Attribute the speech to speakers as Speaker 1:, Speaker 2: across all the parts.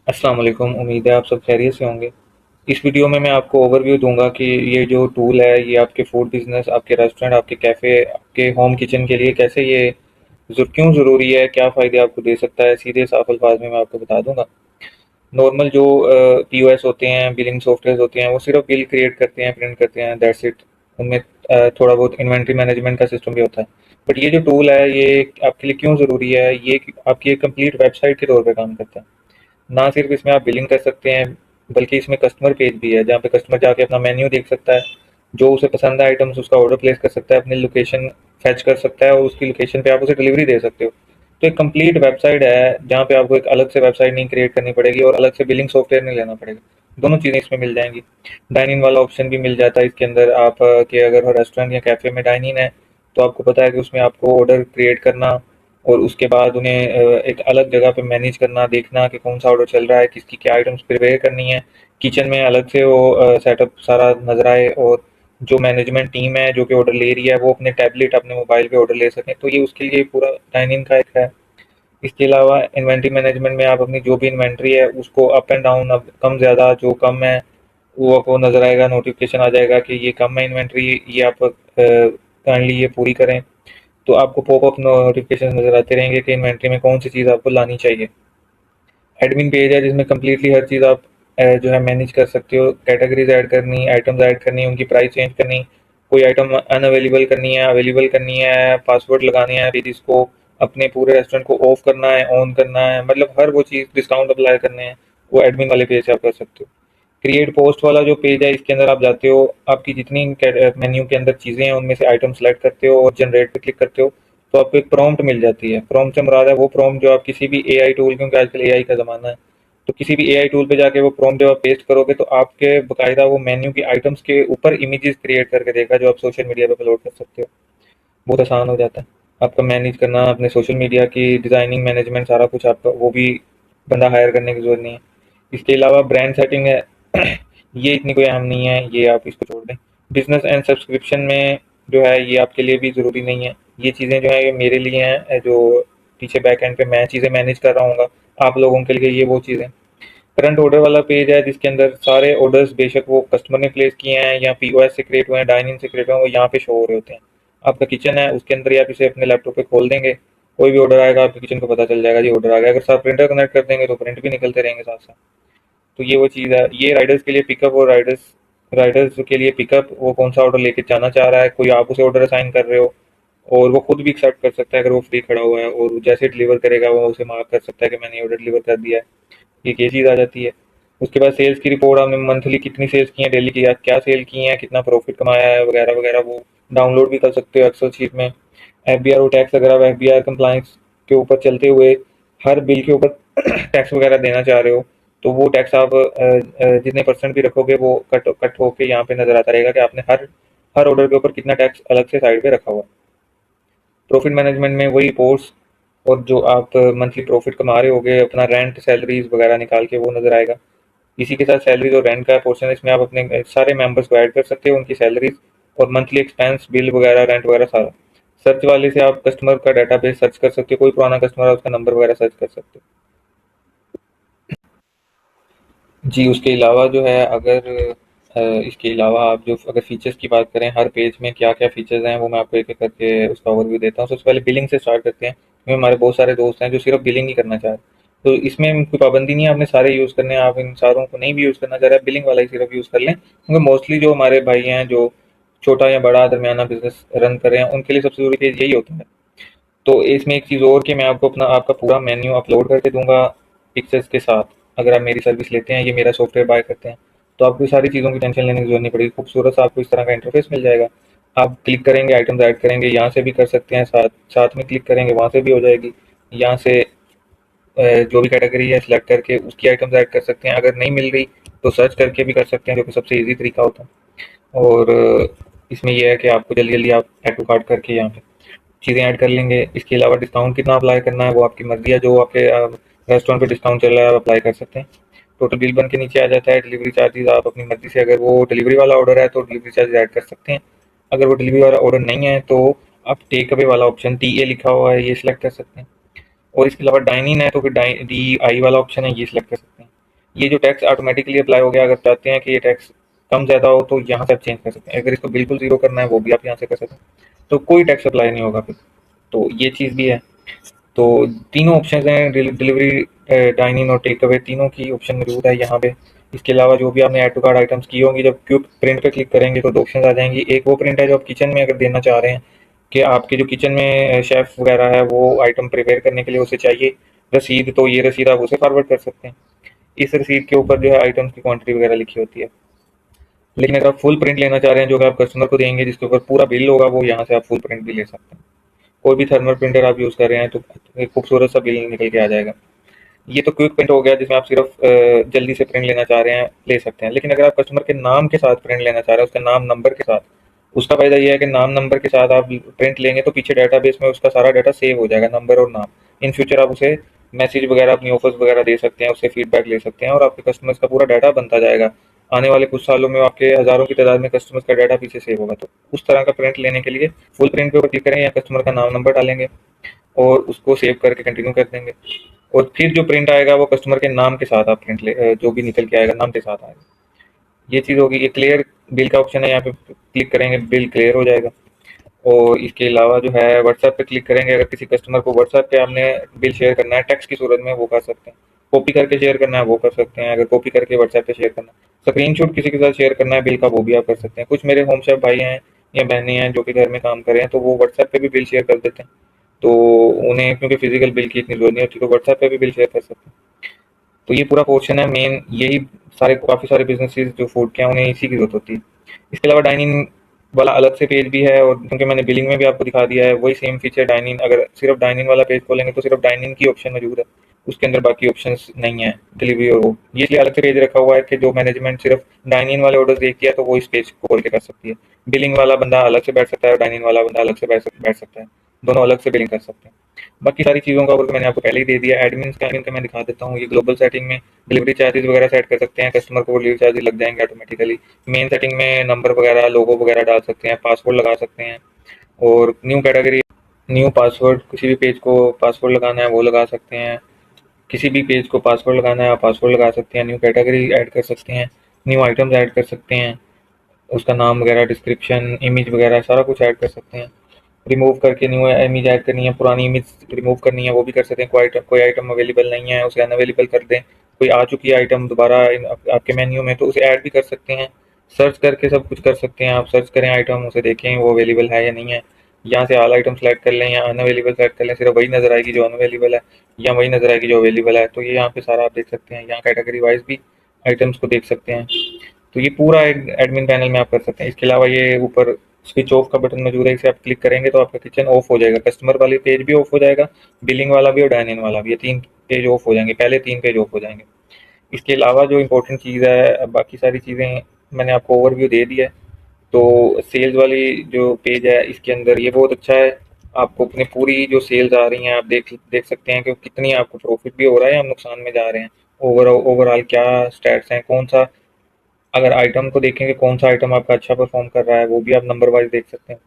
Speaker 1: अस्सलाम वालेकुम। उम्मीद है आप सब खैरियत से होंगे। इस वीडियो में मैं आपको ओवरव्यू दूंगा कि ये जो टूल है ये आपके फूड बिजनेस, आपके रेस्टोरेंट, आपके कैफ़े, आपके होम किचन के लिए कैसे ये क्यों ज़रूरी है, क्या फ़ायदे आपको दे सकता है, सीधे साफ अल्फाज में मैं आपको बता दूंगा। नॉर्मल जो पीओएस होते हैं, बिलिंग सॉफ्टवेयर होते हैं, वो सिर्फ बिल क्रिएट करते हैं, प्रिंट करते हैं, दैट्स इट। उनमें थोड़ा बहुत इन्वेंट्री मैनेजमेंट का सिस्टम भी होता है। बट ये जो टूल है ये आपके लिए क्यों ज़रूरी है, ये आपकी एक कंप्लीट वेबसाइट के तौर पर काम करता है। ना सिर्फ इसमें आप बिलिंग कर सकते हैं, बल्कि इसमें कस्टमर पेज भी है जहाँ पे कस्टमर जाके अपना मेन्यू देख सकता है, जो उसे पसंद है आइटम्स उसका ऑर्डर प्लेस कर सकता है, अपनी लोकेशन फैच कर सकता है और उसकी लोकेशन पे आप उसे डिलीवरी दे सकते हो। तो एक कंप्लीट वेबसाइट है जहाँ पे आपको एक अलग से वेबसाइट नहीं क्रिएट करनी पड़ेगी और अलग से बिलिंग सॉफ्टवेयर नहीं लेना पड़ेगा। दोनों चीज़ें इसमें मिल जाएंगी। डाइन इन वाला ऑप्शन भी मिल जाता है इसके अंदर। आप के अगर रेस्टोरेंट या कैफ़े में डाइन इन है तो आपको पता है कि उसमें आपको ऑर्डर क्रिएट करना और उसके बाद उन्हें एक अलग जगह पे मैनेज करना, देखना कि कौन सा ऑर्डर चल रहा है, किसकी क्या आइटम्स प्रिपेयर करनी है। किचन में अलग से वो सेटअप सारा नज़र आए और जो मैनेजमेंट टीम है जो कि ऑर्डर ले रही है वो अपने टैबलेट, अपने मोबाइल पे ऑर्डर ले सकें। तो ये उसके लिए पूरा डाइनिंग का एक है। इसके अलावा इन्वेंट्री मैनेजमेंट में आप अपनी जो भी इन्वेंट्री है उसको अप एंड डाउन, अब कम ज़्यादा, जो कम है वो आपको नज़र आएगा, नोटिफिकेशन आ जाएगा कि ये कम है इन्वेंट्री, ये आप काइंडली ये पूरी करें। तो आपको पॉपअप नोटिफिकेशन नज़र आते रहेंगे कि इन्वेंट्री में कौन सी चीज़ आपको लानी चाहिए। एडमिन पेज है जिसमें कम्प्लीटली हर चीज़ आप जो है मैनेज कर सकते हो। कैटेगरीज ऐड करनी, आइटम्स ऐड करनी, उनकी प्राइस चेंज करनी, कोई आइटम अनअवेलेबल करनी है, अवेलेबल करनी है, पासवर्ड लगाने हैं पेजेस को, अपने पूरे रेस्टोरेंट को ऑफ करना है, ऑन करना है, मतलब हर वो चीज़, डिस्काउंट अप्लाई करने हैं, वो एडमिन वाले पेज से आप कर सकते हो। क्रिएट पोस्ट वाला जो पेज है इसके अंदर आप जाते हो, आपकी जितनी मेन्यू के अंदर चीज़ें हैं उनमें से आइटम सेलेक्ट करते हो और जनरेट पे क्लिक करते हो तो आपको एक प्रॉम्प्ट मिल जाती है। प्रॉम्प्ट से मुराद है वो प्रॉम्प्ट जो आप किसी भी एआई टूल, क्योंकि आजकल एआई का ज़माना है, तो किसी भी एआई टूल पे जाके वो प्रॉम्प्ट जब आप पेस्ट करोगे तो आपके बकायदा वो मेन्यू की आइटम्स के ऊपर इमेजेस क्रिएट करके देगा जो आप सोशल मीडिया पे अपलोड कर सकते हो। बहुत आसान हो जाता है आपका मैनेज करना, अपने सोशल मीडिया की डिज़ाइनिंग मैनेजमेंट सारा कुछ आपका, वो भी बंदा हायर करने की ज़रूरत नहीं है। इसके अलावा ब्रांड सेटिंग है ये इतनी कोई अहम नहीं है, ये आप इसको छोड़ दें। बिजनेस एंड सब्सक्रिप्शन में जो है ये आपके लिए भी ज़रूरी नहीं है। ये चीज़ें जो है ये मेरे लिए हैं, जो पीछे बैक एंड पे मैं चीज़ें मैनेज कर रहा हूँ। आप लोगों के लिए ये वो चीज़ें। करंट ऑर्डर वाला पेज है जिसके अंदर सारे ऑर्डर्स, बेशक वो कस्टमर ने प्लेस किए हैं या पीओएस से क्रिएट हुए हैं, डाइन इन से क्रिएट हुए हैं, वो यहाँ पे शो हो रहे होते हैं। आपका किचन है उसके अंदर ही आप इसे अपने लैपटॉप पे खोल देंगे, कोई भी ऑर्डर आएगा आपके किचन को पता चल जाएगा जी ऑर्डर आ गया। अगर साथ प्रिंटर कनेक्ट कर देंगे तो प्रिंट भी निकलते रहेंगे साथ साथ। तो ये वो चीज़ है। ये राइडर्स के लिए पिकअप, और राइडर्स राइडर्स के लिए पिकअप, वो कौन सा ऑर्डर लेके जाना चाह रहा है, कोई आप उसे ऑर्डर असाइन कर रहे हो और वो खुद भी एक्सेप्ट कर सकता है अगर वो फ्री खड़ा हुआ है, और जैसे डिलीवर करेगा वो उसे मार्क कर सकता है कि मैंने ये ऑर्डर डिलीवर कर दिया है। एक ये चीज़ आ जाती है। उसके बाद सेल्स की रिपोर्ट, आपने मंथली कितनी सेल्स की हैं, डेली की क्या सेल की हैं, कितना प्रॉफिट कमाया है वगैरह वगैरह, वो डाउनलोड भी कर सकते हो एक्सेल शीट में। एफबीआर और टैक्स, अगर आप एफबीआर कंप्लाइंस के ऊपर चलते हुए हर बिल के ऊपर टैक्स वगैरह देना चाह रहे हो तो वो टैक्स आप जितने परसेंट भी रखोगे वो कट कट होके यहाँ पे नजर आता रहेगा कि आपने हर हर ऑर्डर के ऊपर कितना टैक्स अलग से साइड पे रखा हुआ है। प्रॉफिट मैनेजमेंट में वही रिपोर्ट्स, और जो आप मंथली प्रॉफिट कमा रहे होगे, अपना रेंट, सैलरीज वगैरह निकाल के वो नजर आएगा। इसी के साथ सैलरीज और रेंट का पोर्शन, इसमें आप अपने सारे मेंबर्स को ऐड कर सकते हो, उनकी सैलरीज और मंथली एक्सपेंस, बिल वगैरह, रेंट वगैरह सारा। सर्च वाले से आप कस्टमर का डाटाबेस सर्च कर सकते हो, कोई पुराना कस्टमर है उसका नंबर वगैरह सर्च कर सकते हो। जी, उसके अलावा जो है अगर इसके अलावा आप जो अगर फीचर्स की बात करें, हर पेज में क्या क्या फीचर्स हैं वो मैं आपको एक एक करके उसका ओवरव्यू देता हूँ। सबसे पहले बिलिंग से स्टार्ट करते हैं, क्योंकि हमारे बहुत सारे दोस्त हैं जो सिर्फ बिलिंग ही करना चाह रहे हैं। तो इसमें कोई पाबंदी नहीं है, आपने सारे यूज़ करने हैं, आप इन सारों को नहीं भी यूज़ करना चाह रहे हैं, बिलिंग वाला ही सिर्फ यूज़ कर लें, क्योंकि मोस्टली जो हमारे भाई हैं जो छोटा या बड़ा दरमियाना बिजनेस रन कर रहे हैं उनके लिए सबसे ज़रूरी पेज यही होता है। तो इसमें एक चीज़ और कि मैं आपको अपना आपका पूरा मेन्यू अपलोड करके दूंगा पिक्चर्स के साथ। अगर आप मेरी सर्विस लेते हैं, ये मेरा सॉफ्टवेयर बाय करते हैं, तो आपको सारी चीज़ों की टेंशन लेने की जरूरत नहीं पड़ेगी। खूबसूरत सा आपको इस तरह का इंटरफेस मिल जाएगा। आप क्लिक करेंगे, आइटम्स ऐड करेंगे, यहाँ से भी कर सकते हैं, साथ साथ में क्लिक करेंगे वहाँ से भी हो जाएगी। यहाँ से जो भी कैटेगरी है सिलेक्ट करके उसकी आइटम्स ऐड कर सकते हैं। अगर नहीं मिल रही तो सर्च करके भी कर सकते हैं, जो कि सबसे ईजी तरीका होता है। और इसमें यह है कि आपको जल्दी जल्दी आप ऐड टू कार्ट करके यहाँ पे चीज़ें ऐड कर लेंगे। इसके अलावा डिस्काउंट कितना अप्लाई करना है वो आपकी मर्ज़ी है, जो आपके रेस्टोरेंट पे डिस्काउंट चल रहा है आप अप्लाई कर सकते हैं। टोटल बिल बन के नीचे आ जाता है। डिलीवरी चार्जेस आप अपनी मर्ज़ी से, अगर वो डिलीवरी वाला ऑर्डर है तो डिलीवरी चार्जेस ऐड कर सकते हैं। अगर वो डिलीवरी वाला ऑर्डर नहीं है तो आप टेक अवे वाला ऑप्शन, टीए लिखा हुआ है, ये सिलेक्ट कर सकते हैं। और इसके अलावा डाइन इन है तो फिर डी आई वाला ऑप्शन है, ये सिलेक्ट कर सकते हैं। ये जो टैक्स ऑटोमेटिकली अप्लाई हो गया, अगर चाहते हैं कि ये टैक्स कम ज़्यादा हो तो यहाँ से आप चेंज कर सकते हैं। अगर इसको बिल्कुल ज़ीरो करना है वो भी आप यहाँ से कर सकते हैं, तो कोई टैक्स अप्लाई नहीं होगा फिर। तो ये चीज़ भी है। तो तीनों ऑप्शंस हैं, डिलीवरी, डाइनिंग और टेक अवे, तीनों की ऑप्शन मौजूद है यहाँ पे। इसके अलावा जो भी आपने ऐड टू कार्ट आइटम्स की होंगी, जब क्विक प्रिंट पे क्लिक करेंगे तो दो ऑप्शन आ जाएंगी। एक वो प्रिंट है जो आप किचन में अगर देना चाह रहे हैं कि आपके जो किचन में शेफ वगैरह है वो आइटम प्रिपेयर करने के लिए उसे चाहिए रसीद, तो ये रसीद आप उसे फॉरवर्ड कर सकते हैं। इस रसीद के ऊपर जो है आइटम्स की क्वांटिटी वगैरह लिखी होती है। लेकिन अगर आप फुल प्रिंट लेना चाह रहे हैं जो कि आप कस्टमर को देंगे, जिसके ऊपर पूरा बिल होगा, वो यहाँ से आप फुल प्रिंट भी ले सकते हैं। कोई भी थर्मल प्रिंटर आप यूज़ कर रहे हैं तो एक खूबसूरत सा बिल निकल के आ जाएगा। ये तो क्विक प्रिंट हो गया जिसमें आप सिर्फ जल्दी से प्रिंट लेना चाह रहे हैं, ले सकते हैं। लेकिन अगर आप कस्टमर के नाम के साथ प्रिंट लेना चाह रहे हैं, उसका नाम नंबर के साथ, उसका फायदा ये है कि नाम नंबर के साथ आप प्रिंट लेंगे तो पीछे डाटाबेस में उसका सारा डाटा सेव हो जाएगा, नंबर और नाम। इन फ्यूचर आप उसे मैसेज वगैरह, अपनी ऑफर्स वगैरह दे सकते हैं, उससे फीडबैक ले सकते हैं और आपके कस्टमर्स का पूरा डाटा बनता जाएगा। आने वाले कुछ सालों में आपके हज़ारों की तादाद में कस्टमर्स का डाटा पीछे सेव होगा। तो उस तरह का प्रिंट लेने के लिए फुल प्रिंट पे ऊपर क्लिक करेंगे या कस्टमर का नाम नंबर डालेंगे और उसको सेव करके कंटिन्यू कर देंगे। और फिर जो प्रिंट आएगा वो कस्टमर के नाम के साथ आप प्रिंट जो भी निकल के आएगा नाम के साथ आएगा। ये चीज़ होगी। ये क्लियर बिल का ऑप्शन है, यहाँ पे क्लिक करेंगे बिल क्लियर हो जाएगा। और इसके अलावा जो है व्हाट्सएप पे क्लिक करेंगे, अगर किसी कस्टमर को व्हाट्सएप पे आपने बिल शेयर करना है टेक्स्ट की सूरत में वो कर सकते हैं, कॉपी करके शेयर करना है वो कर सकते हैं। अगर कॉपी करके व्हाट्सएप पे शेयर करना है, स्क्रीनशॉट किसी के साथ शेयर करना है बिल का, वो भी आप कर सकते हैं। कुछ मेरे होम शेफ भाई हैं या बहनें हैं जो कि घर में काम कर रहे हैं, तो वो व्हाट्सएप पे भी बिल शेयर कर देते हैं। तो उन्हें क्योंकि फिजिकल बिल की इतनी जरूरत नहीं होती तो व्हाट्सएप पे भी बिल शेयर कर सकते हैं। तो ये पूरा पोर्शन है मेन, यही सारे काफ़ी सारे बिजनेसेस जो फूड के हैं उन्हें इसी की जरूरत होती है। इसके अलावा डाइनिंग वाला अलग से पेज भी है, और क्योंकि मैंने बिलिंग में भी आपको दिखा दिया है वही सेम फीचर डाइनिंग, अगर सिर्फ डाइनिंग वाला पेज खोलेंगे तो सिर्फ डाइनिंग की ऑप्शन मौजूद है, उसके अंदर बाकी ऑप्शंस नहीं है डिलीवरी और वो। ये इसलिए अलग से पेज रखा हुआ है कि जो मैनेजमेंट सिर्फ डाइनिंग वाले ऑर्डर देखती है तो वो इस पेज को खोल के कर सकती है। बिलिंग वाला बंदा अलग से बैठ सकता है और डाइनिंग वाला बंदा अलग से बैठ सकता है, दोनों अलग से बिलिंग कर सकते हैं। बाकी सारी चीज़ों का वर्क मैंने आपको पहले ही दे दिया। एडमिन का मैं दिखा देता हूँ। ये ग्लोबल सेटिंग में डिलीवरी चार्जेस वगैरह सेट कर सकते हैं, कस्टमर को डिलीवरी चार्जेस लग जाएंगे ऑटोमेटिकली। मेन सेटिंग में नंबर वगैरह लोगो वगैरह डाल सकते हैं, पासवर्ड लगा सकते हैं। और न्यू कैटेगरी, न्यू पासवर्ड, किसी भी पेज को पासवर्ड लगाना है वो लगा सकते हैं, किसी भी पेज को पासवर्ड लगाना है आप पासवर्ड लगा सकते हैं। न्यू कैटेगरी ऐड कर सकते हैं, न्यू आइटम्स ऐड कर सकते हैं, उसका नाम वगैरह, डिस्क्रिप्शन, इमेज वगैरह सारा कुछ ऐड कर सकते हैं। रिमूव करके न्यू इमेज ऐड करनी है, पुरानी इमेज रिमूव करनी है वो भी कर सकते हैं। कोई आइटम अवेलेबल नहीं है उसे अनअवेलेबल कर दें, कोई आ चुकी है आइटम दोबारा आपके मेन्यू में तो उसे ऐड भी कर सकते हैं। सर्च करके सब कुछ कर सकते हैं, आप सर्च करें आइटम, उसे देखें वो अवेलेबल है या नहीं है। यहाँ से ऑल आइटम सेलेक्ट कर लें या अनअवेलेबल सेलेक्ट कर लें, सिर्फ वही नज़र आएगी जो अनअवेलेबल है या वही नज़र आएगी जो अवेलेबल है। तो ये यहाँ पे सारा आप देख सकते हैं, यहाँ कैटेगरी वाइज भी आइटम्स को देख सकते हैं। तो ये पूरा एडमिन पैनल में आप कर सकते हैं। इसके अलावा ये ऊपर स्विच ऑफ का बटन मौजूद है, इसे आप क्लिक करेंगे तो आपका किचन ऑफ हो जाएगा, कस्टमर वाली पेज भी ऑफ हो जाएगा, बिलिंग वाला भी और डाइनिंग वाला भी, ये तीन पेज ऑफ हो जाएंगे, पहले तीन पेज ऑफ हो जाएंगे। इसके अलावा जो इंपॉर्टेंट चीज़ है, बाकी सारी चीज़ें मैंने आपको ओवरव्यू दे दिया है। तो सेल्स वाली जो पेज है इसके अंदर ये बहुत अच्छा है, आपको अपनी पूरी जो सेल्स आ रही हैं आप देख देख सकते हैं कि कितनी आपको प्रॉफिट भी हो रहा है या हम नुकसान में जा रहे हैं। ओवरऑल क्या स्टैट्स हैं, कौन सा, अगर आइटम को देखेंगे कौन सा आइटम आपका अच्छा परफॉर्म कर रहा है वो भी आप नंबर वाइज देख सकते हैं।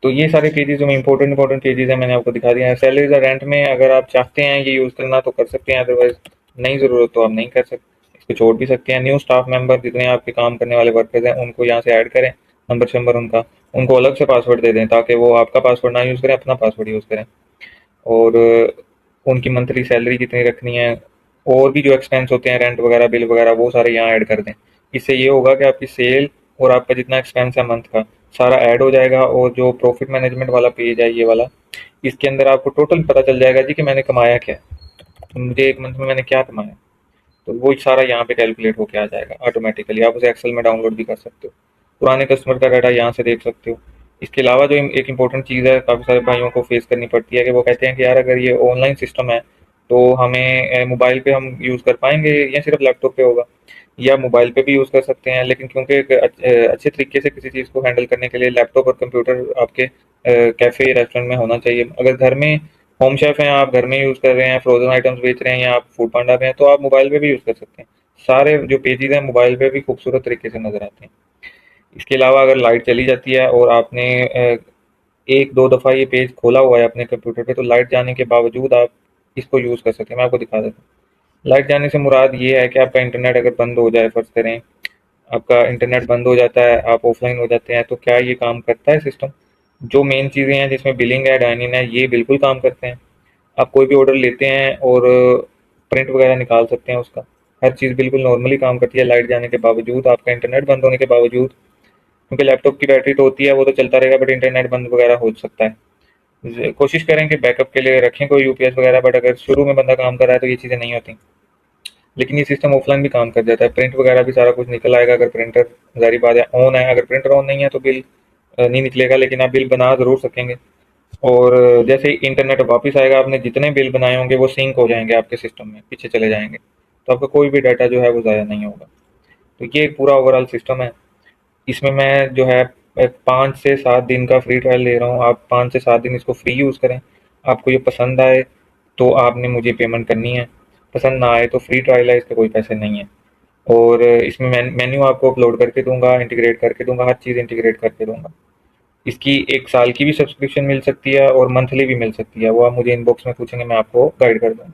Speaker 1: तो ये सारे पेजेस जो इंपॉर्टेंट पेजेस हैं मैंने आपको दिखा दिया है। सैलरीज और रेंट में अगर आप चाहते हैं ये यूज़ करना तो कर सकते हैं, अदरवाइज नहीं ज़रूरत तो आप नहीं कर सकते, इसको छोड़ भी सकते हैं। न्यू स्टाफ मेंबर, जितने आपके काम करने वाले वर्कर्स हैं उनको यहाँ से ऐड करें, नंबर शंबर उनका, उनको अलग से पासवर्ड दे दें ताकि वो आपका पासवर्ड ना यूज़ करें, अपना पासवर्ड यूज़ करें। और उनकी मंथली सैलरी कितनी रखनी है, और भी जो एक्सपेंस होते हैं रेंट वगैरह बिल वगैरह वो सारे यहाँ ऐड कर दें। इससे ये होगा कि आपकी सेल और आपका जितना एक्सपेंस है मंथ का सारा ऐड हो जाएगा। और जो प्रॉफिट मैनेजमेंट वाला पेज है ये वाला, इसके अंदर आपको टोटल पता चल जाएगा जी कि मैंने कमाया क्या है, तो मुझे एक मंथ में मैंने क्या कमाया, तो वो सारा यहाँ पे कैलकुलेट होके आ जाएगा ऑटोमेटिकली। आप उसे एक्सेल में डाउनलोड भी कर सकते हो, पुराने कस्टमर का डाटा यहाँ से देख सकते हो। इसके अलावा जो एक इम्पोर्टेंट चीज़ है काफ़ी सारे भाइयों को फेस करनी पड़ती है कि वो कहते हैं कि यार अगर ये ऑनलाइन सिस्टम है तो हमें मोबाइल पे हम यूज़ कर पाएंगे या सिर्फ लैपटॉप पे होगा, या मोबाइल पे भी यूज़ कर सकते हैं। लेकिन क्योंकि एक अच्छे तरीके से किसी चीज़ को हैंडल करने के लिए लैपटॉप और कंप्यूटर आपके कैफ़े रेस्टोरेंट में होना चाहिए। अगर घर में होम शेफ हैं, आप घर में यूज़ कर रहे हैं, फ्रोजन आइटम्स बेच रहे हैं या आप फूड पांडा पे हैं, तो आप मोबाइल पे भी यूज़ कर सकते हैं। सारे जो पेजेस हैं मोबाइल पे भी खूबसूरत तरीके से नज़र आते हैं। इसके अलावा अगर लाइट चली जाती है और आपने एक दो दफ़ा ये पेज खोला हुआ है अपने कंप्यूटर पे, तो लाइट जाने के बावजूद आप इसको यूज़ कर सकते हैं। मैं आपको दिखा देता हूँ। लाइट जाने से मुराद ये है कि आपका इंटरनेट अगर बंद हो जाए, फ़र्ज़ करें आपका इंटरनेट बंद हो जाता है, आप ऑफ़लाइन हो जाते हैं, तो क्या ये काम करता है सिस्टम? जो मेन चीज़ें हैं जिसमें बिलिंग है, डाइनिंग है, ये बिल्कुल काम करते हैं। आप कोई भी ऑर्डर लेते हैं और प्रिंट वगैरह निकाल सकते हैं उसका। हर चीज़ बिल्कुल नॉर्मली काम करती है लाइट जाने के बावजूद, आपका इंटरनेट बंद होने के बावजूद। क्योंकि लैपटॉप की बैटरी तो होती है, वो तो चलता रहेगा, बट इंटरनेट बंद वगैरह हो सकता है। कोशिश करें कि बैकअप के लिए रखें कोई यूपीएस वगैरह, बट अगर शुरू में बंदा काम कर रहा है तो ये चीज़ें नहीं होती। लेकिन ये सिस्टम ऑफलाइन भी काम कर जाता है, प्रिंट वगैरह भी सारा कुछ निकल आएगा अगर प्रिंटर, ज़ाहिर बात है, ऑन है। अगर प्रिंटर ऑन नहीं है तो बिल नहीं निकलेगा, लेकिन आप बिल बना ज़रूर सकेंगे। और जैसे ही इंटरनेट वापस आएगा, आपने जितने बिल बनाए होंगे वो सिंक हो जाएंगे आपके सिस्टम में, पीछे चले जाएंगे, तो आपका कोई भी डाटा जो है वो ज़ाया नहीं होगा। तो ये एक पूरा ओवरऑल सिस्टम है। इसमें मैं जो है 5 से 7 दिन का फ्री ट्रायल दे रहा हूँ। आप 5 से 7 दिन इसको फ्री यूज़ करें। आपको ये पसंद आए तो आपने मुझे पेमेंट करनी है, पसंद ना आए तो फ्री ट्रायल है, इसके कोई पैसे नहीं है। और इसमें मेन्यू आपको अपलोड करके दूंगा, इंटीग्रेट करके दूंगा, हर चीज़ इंटीग्रेट करके दूंगा। इसकी 1 साल की भी सब्सक्रिप्शन मिल सकती है और मंथली भी मिल सकती है, वो आप मुझे इनबॉक्स में पूछेंगे, मैं आपको गाइड कर दूँगा।